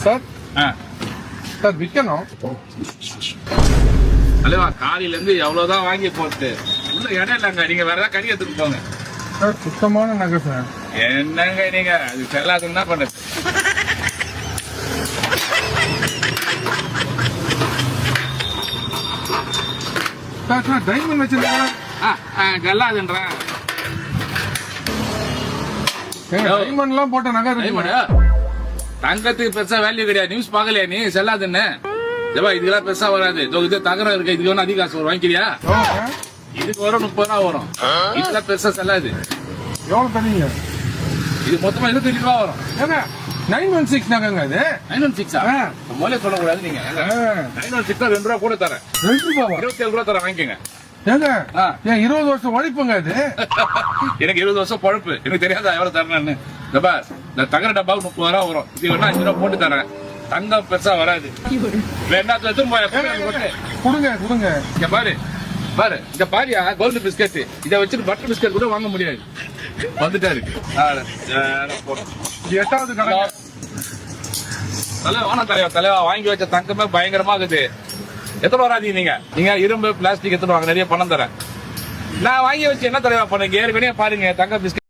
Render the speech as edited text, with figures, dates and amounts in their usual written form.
Sir sir விற்கணும். தலைவா காலையில இருந்து எவ்வளவுதான் வாங்கி போட்டு உள்ள இடம் இல்லைங்க. நீங்க வேற ஏதாவது கறி எடுத்துட்டு போங்க சார் சுத்தமான நகை சார். என்னங்க நீங்க அது செல்லாதுன்னு தான் பண்ணுது. சார் சார் டைமண்ட் வச்சிருக்கீங்களா? கல்லாதுன்றேன். டைமண்ட்லாம் போட்ட நகை இருக்கு. தங்கத்துக்கு பெருசா வேல்யூ கிடையாது. நியூஸ் பாக்கலையா நீ? செல்லாதுன்னு இதுக்கெல்லாம் பெருசா வராது. இது தகரம் இருக்கு. இதுக்கு வேணும் அதிக காசு வரும். வாங்கிக்கிறியா? இதுக்கு வரும் 30 ரூபா வரும். இதெல்லாம் பெருசா செல்லாது. எவ்வளவு தரீங்க? இது மொத்தமா 25 ரூபா வரும். ஏங்க 916 நகைங்க இது. 916 முதல்ல சொல்லக்கூடாது நீங்க. 916 2 ரூபா கூட தரேன். 2 ரூபாவா? 27 ரூபா தரேன். வாங்கிக்கங்க. ஏங்க ஏன் 20 வருஷம் உழைப்புங்க இது? எனக்கு 20 வருஷம் பழப்பு. எனக்கு தெரியாதா எவ்வளவு தரேன்னு? இந்த தகர டப்பாவுக்கு 30 ரூபா வரும். இது வேணா 5 ரூபா போட்டு தரேன். தங்கம் பெருசா வராது. வேணா கொடுங்க கொடுங்க. இங்க பாரு பாரு இந்த பாரியா கோல்டு பிஸ்கட். இதை வச்சுட்டு பட்டர் பிஸ்கட் கூட வாங்க முடியாது. வந்துட்டாரு. இது 8வது கடை. தலைவா தலைவா வாங்கி வச்ச தங்கமே பயங்கரமா இருக்குது. எத்தனை வராதீங்க நீங்க? நீங்க இரும்பு பிளாஸ்டிக் எத்தனை வாங்க? நிறைய பணம் தரேன். நான் வாங்கி வச்சு என்ன தலைவா பண்ணுங்க? ஏற்கனவே பாருங்க தங்க பிஸ்கட்